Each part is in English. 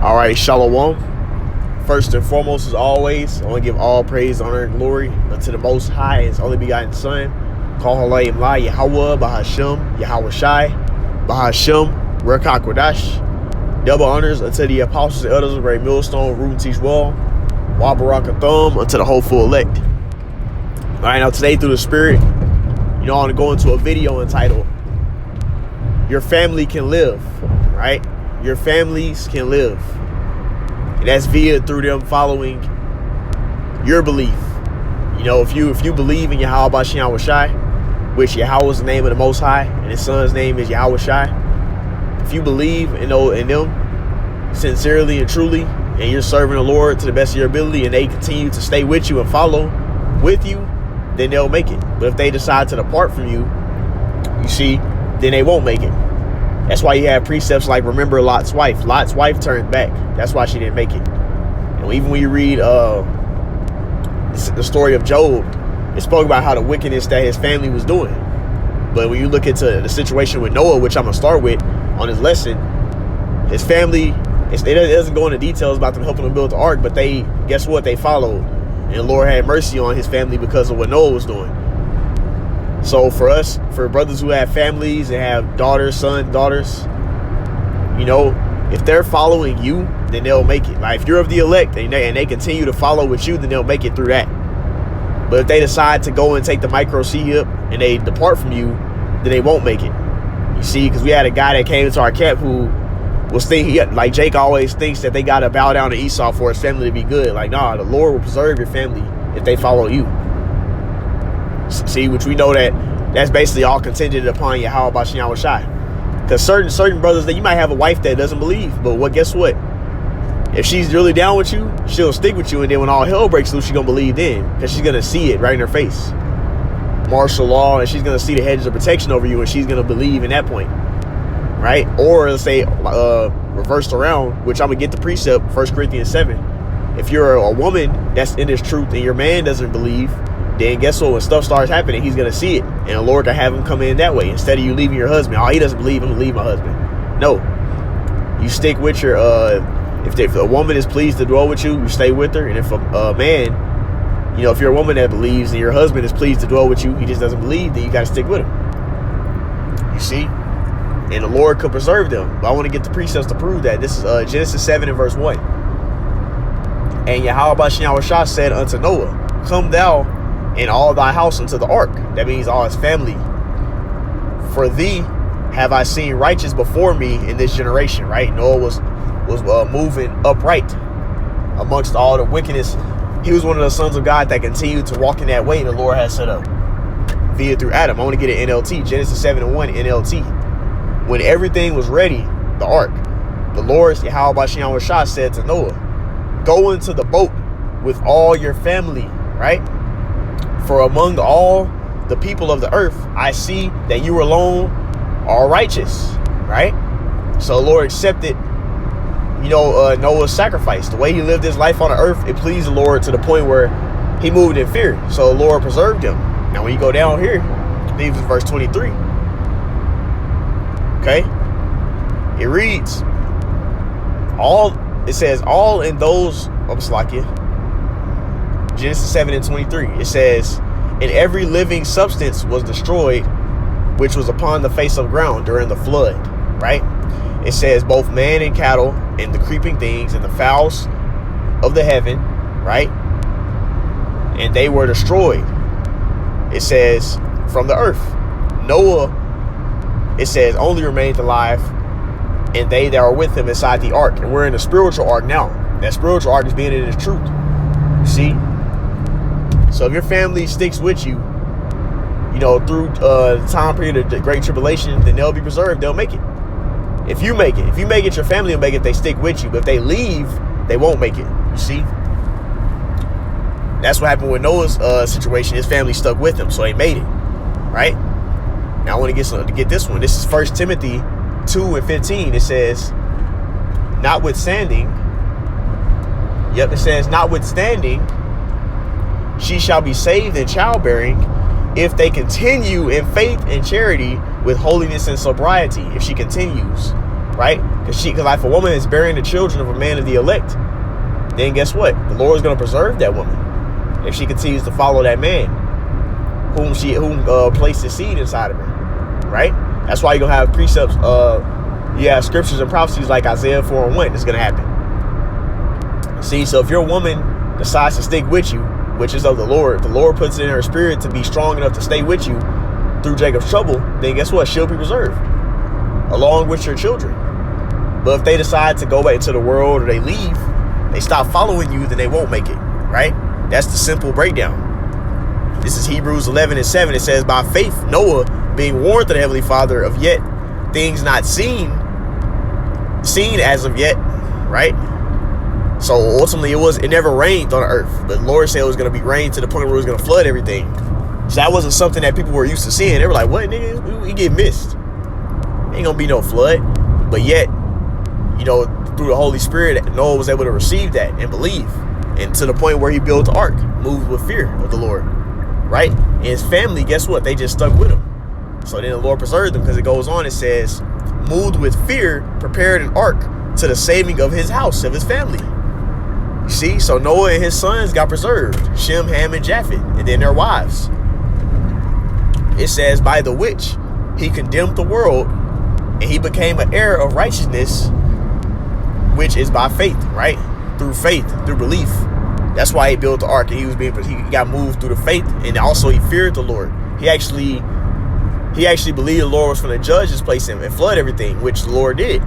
All right, Shalom. First and foremost, as always, I want to give all praise, honor, and glory unto the Most High, His only begotten Son. Call Halayim La Yahweh Bahashem Yahweh Shai Bahashem Rekah Kodash. Double honors unto the apostles and elders of Great Millstone, Root and Teach Well. Wa Baraka Thumb unto the hopeful elect. All right, now today through the Spirit, I want to go into a video entitled "Your Family Can Live," right? Your families can live. And that's via through them following your belief. If you believe in Yahweh Bashem Yahweh Shai, which Yahweh is the name of the Most High, and His Son's name is Yahweh Shai. If you believe in them sincerely and truly, and you're serving the Lord to the best of your ability, and they continue to stay with you and follow with you, then they'll make it. But if they decide to depart from you, then they won't make it. That's why you have precepts like remember Lot's wife. Lot's wife turned back. That's why she didn't make it. And even when you read the story of Job, it spoke about how the wickedness that his family was doing. But when you look into the situation with Noah, which I'm going to start with on this lesson, his family, it doesn't go into details about them helping him build the ark, but guess what? They followed. And the Lord had mercy on his family because of what Noah was doing. So for us, for brothers who have families and have daughters, sons, daughters, if they're following you, then they'll make it. Like if you're of the elect and they continue to follow with you, then they'll make it through that. But if they decide to go and take the micro C-hip and they depart from you, then they won't make it. Because we had a guy that came into our camp who was thinking, like Jake always thinks that they got to bow down to Esau for his family to be good. Like, nah, the Lord will preserve your family if they follow you. Which we know that's basically all contingent upon Yahweh Bashem Yahweh Shai. Because certain brothers, that you might have a wife that doesn't believe, but guess what? If she's really down with you, she'll stick with you, and then when all hell breaks loose, she's gonna believe then, because she's gonna see it right in her face. Martial law, and she's gonna see the hedges of protection over you, and she's gonna believe in that point, right? Or let's say reversed around, which I'm gonna get the precept, 1 Corinthians 7. If you're a woman that's in this truth and your man doesn't believe, then guess what? When stuff starts happening, he's going to see it. And the Lord can have him come in that way. Instead of you leaving your husband. Oh, he doesn't believe, I'm going to leave my husband. No. You stick with your, if a woman is pleased to dwell with you, you stay with her. And if a man, if you're a woman that believes and your husband is pleased to dwell with you, he just doesn't believe, then you got to stick with him. You see? And the Lord could preserve them. But I want to get the precepts to prove that. This is Genesis 7 and verse 1. And Yahweh Bashem Yahweh Shai said unto Noah, come thou and all thy house unto the ark. That means all his family. For thee have I seen righteous before me in this generation. Right? Noah was moving upright amongst all the wickedness. He was one of the sons of God that continued to walk in that way the Lord has set up via through Adam. I want to get an NLT. Genesis 7 and 1 NLT. When everything was ready, the ark, the Lord Yahweh Bashem Yahweh Shai said to Noah, go into the boat with all your family. Right? For among all the people of the earth, I see that you alone are righteous, right? So the Lord accepted, Noah's sacrifice. The way he lived his life on the earth, it pleased the Lord to the point where he moved in fear. So the Lord preserved him. Now when you go down here, I believe it's verse 23. Okay? It reads, it says, all in those, Genesis 7 and 23. It says, and every living substance was destroyed, which was upon the face of the ground during the flood, right? It says both man and cattle and the creeping things and the fowls of the heaven, right? And they were destroyed. It says from the earth. Noah, it says, only remained alive, and they that are with him inside the ark. And we're in the spiritual ark now. That spiritual ark is being in his truth. You see? So if your family sticks with you, through the time period of the Great Tribulation, then they'll be preserved. They'll make it. If you make it, your family will make it. They stick with you. But if they leave, they won't make it. You see? That's what happened with Noah's situation. His family stuck with him, so he made it. Right? Now I want to get this one. This is 1 Timothy 2 and 15. It says, notwithstanding, she shall be saved in childbearing if they continue in faith and charity with holiness and sobriety. If she continues, right? Because like if a woman is bearing the children of a man of the elect, then guess what? The Lord is going to preserve that woman if she continues to follow that man whom placed his seed inside of her, right? That's why you're going to have precepts. You have scriptures and prophecies like Isaiah 4:1. It's going to happen. See, so if your woman decides to stick with you, which is of the Lord puts it in her spirit to be strong enough to stay with you through Jacob's trouble, then guess what? She'll be preserved along with your children. But if they decide to go back into the world or they leave, they stop following you, then they won't make it, right? That's the simple breakdown. This is Hebrews 11:7. It says, by faith, Noah, being warned of the Heavenly Father of yet things not seen as of yet, right? So ultimately it never rained on the earth, but the Lord said it was going to be rain to the point where it was going to flood everything. So that wasn't something that people were used to seeing. They were like, what, nigga? We get missed. Ain't gonna be no flood. But yet, through the Holy Spirit, Noah was able to receive that and believe. And to the point where he built the ark, moved with fear of the Lord, right? And his family, guess what? They just stuck with him. So then the Lord preserved them, because it goes on, it says, moved with fear, prepared an ark to the saving of his house, of his family. You see, so Noah and his sons got preserved, Shem, Ham, and Japheth, and then their wives. It says, by the which he condemned the world, and he became an heir of righteousness, which is by faith, right? Through faith, through belief. That's why he built the ark, and he got moved through the faith, and also he feared the Lord. He actually believed the Lord was going to judge this place and flood everything, which the Lord did.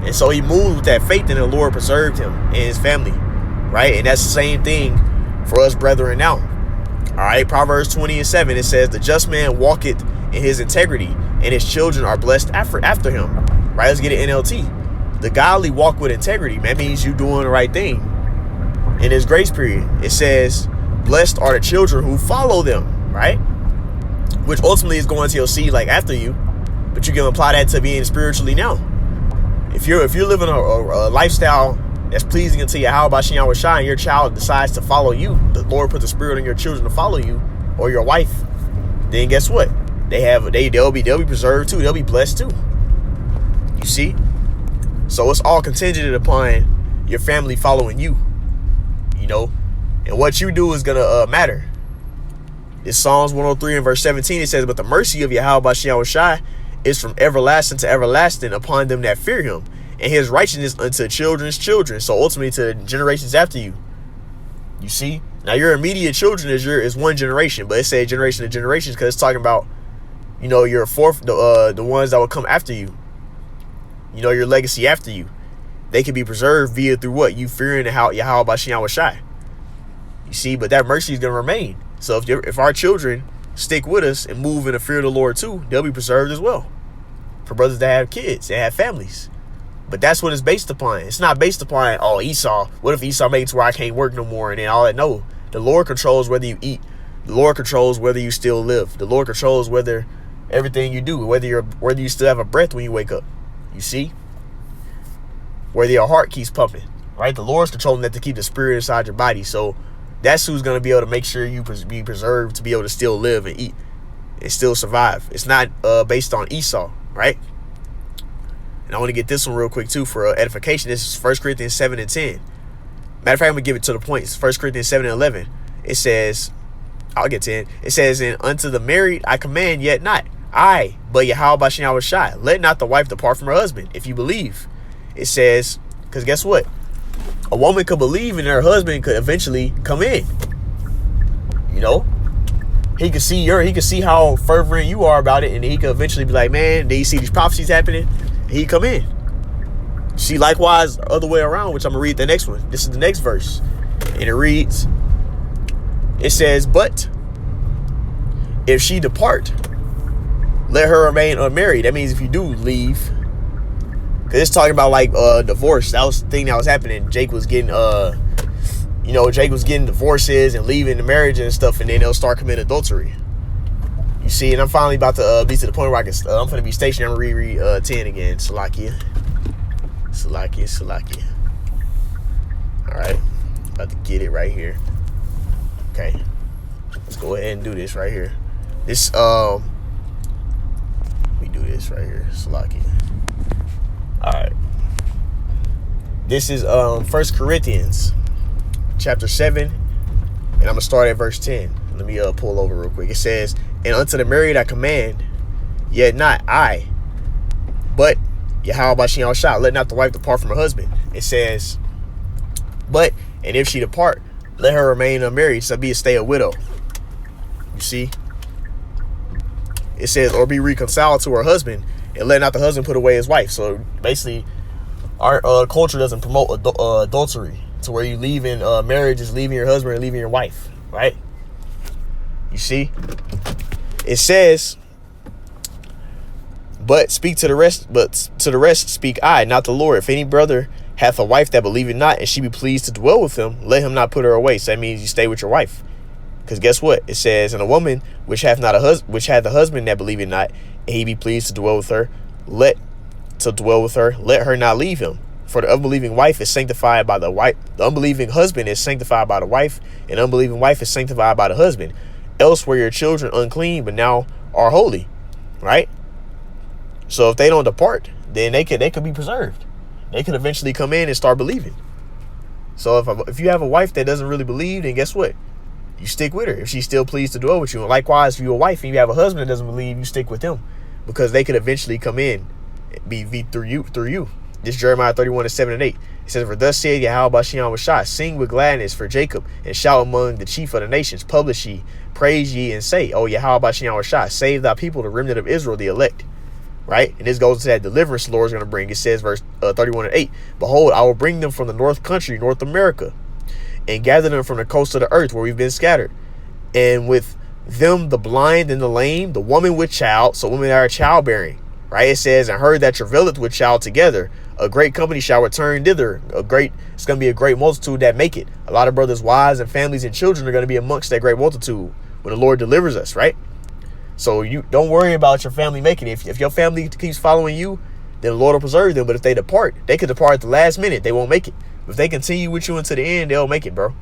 And so he moved with that faith, and the Lord preserved him and his family, right? And that's the same thing for us brethren now. All right, Proverbs 20:7, it says, the just man walketh in his integrity, and his children are blessed after him. Right, let's get it NLT. The godly walk with integrity. That means you doing the right thing. In his grace period, it says, blessed are the children who follow them, right? Which ultimately is going to your seed like after you, but you can apply that to being spiritually now. If you're living a lifestyle that's pleasing unto Yahweh Shem Yahweh Shai, and your child decides to follow you, the Lord put the spirit on your children to follow you, or your wife, then guess what? They'll be preserved too. They'll be blessed too. You see? So it's all contingent upon your family following you, and what you do is gonna matter. It's Psalms 103 and verse 17. It says, but the mercy of Yahweh Shem Yahweh Shai is from everlasting to everlasting upon them that fear him, and his righteousness unto children's children. So ultimately to generations after you. You see? Now your immediate children is one generation, but it says generation to generations because it's talking about, your fourth, the ones that will come after you. Your legacy after you. They can be preserved through what? You fearing Yahweh Shem Yahweh Shai. You see? But that mercy is going to remain. So if our children stick with us and move in the fear of the Lord too, they'll be preserved as well. For brothers that have kids, they have families. But that's what it's based upon. It's not based upon, Esau. What if Esau makes it where I can't work no more and then all that? No. The Lord controls whether you eat. The Lord controls whether you still live. The Lord controls whether everything you do, whether you still have a breath when you wake up. You see? Whether your heart keeps pumping. Right? The Lord's controlling that to keep the spirit inside your body. So that's who's going to be able to make sure you be preserved to be able to still live and eat and still survive. It's not based on Esau, right? And I want to get this one real quick too for edification. This is 1 Corinthians 7 and 10. Matter of fact, I'm going to give it to the point. It's 1 Corinthians 7 and 11. It says, I'll get 10. It says, and unto the married I command, yet not I, but Yahweh Shem Yahweh Shai. Let not the wife depart from her husband, if you believe. It says, because guess what? A woman could believe and her husband could eventually come in. He could see how fervent you are about it, and he could eventually be like, man, do you see these prophecies happening? And he come in. See, likewise, the other way around, which I'm gonna read the next one. This is the next verse. And it reads, it says, but if she depart, let her remain unmarried. That means if you do leave, because it's talking about like divorce. That was the thing that was happening. Jake was getting divorces and leaving the marriage and stuff, and then they'll start committing adultery. You see, and I'm finally about to be to the point where I'm going to be stationed. I'm going to reread 10 again. Salakia. All right. About to get it right here. Okay. Let's go ahead and do this right here. Let me do this right here. Salakia. All right. This is 1 Corinthians chapter 7, and I'm going to start at verse 10. Let me pull over real quick. It says, and unto the married I command, yet not I, but Yahweh Bashem Yahushua, let not the wife depart from her husband. It says, but, and if she depart, let her remain unmarried, so be a widow. You see? It says, or be reconciled to her husband, and let not the husband put away his wife. So basically, our culture doesn't promote adultery, to where you leaving marriage is leaving your husband or leaving your wife, right? You see? It says, but to the rest speak I, not the Lord. If any brother hath a wife that believeth not, and she be pleased to dwell with him, let him not put her away. So that means you stay with your wife. Because guess what? It says, and a woman which hath a husband that believeth not, and he be pleased to dwell with her, let her not leave him. For the unbelieving wife is sanctified by the wife. The unbelieving husband is sanctified by the wife, and the unbelieving wife is sanctified by the husband. Else were your children unclean, but now are holy. Right? So if they don't depart, then they could be preserved. They could eventually come in and start believing. So if you have a wife that doesn't really believe, then guess what? You stick with her if she's still pleased to dwell with you. And likewise, if you're a wife and you have a husband that doesn't believe, you stick with him, because they could eventually come in, be through you. This Jeremiah 31:7-8. It says, for thus saith Yahweh Bashem Yahushua, sing with gladness for Jacob, and shout among the chief of the nations. Publish ye, praise ye, and say, O Yahweh Bashem Yahushua, save thy people, the remnant of Israel, the elect. Right? And this goes to that deliverance the Lord is going to bring. It says, verse 31:8, behold, I will bring them from the north country, North America, and gather them from the coast of the earth where we've been scattered. And with them the blind and the lame, the woman with child. So women that are childbearing. Right? It says, and her that travaileth with child together, a great company shall return thither. It's going to be a great multitude that make it. A lot of brothers, wives, and families and children are going to be amongst that great multitude when the Lord delivers us, right? So you don't worry about your family making it. If your family keeps following you, then the Lord will preserve them. But if they depart, they could depart at the last minute. They won't make it. If they continue with you until the end, they'll make it, bro.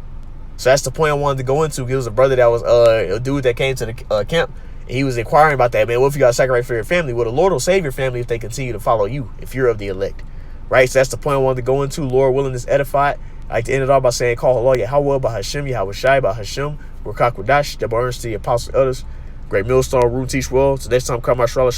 So that's the point I wanted to go into. It was a brother that was a dude that came to the camp. And he was inquiring about that, man. What if you got to sacrifice for your family? Well, the Lord will save your family if they continue to follow you, if you're of the elect. Right? So that's the point I wanted to go into. Lord willing, is edified. I like to end it off by saying, call Allah Yahweh by Hashem, Yahweh Shai by Hashem, Rakak Wadash, Jabbar Ernst, the apostles, others. Great millstone, root teach well. So next time, come out, Shalom.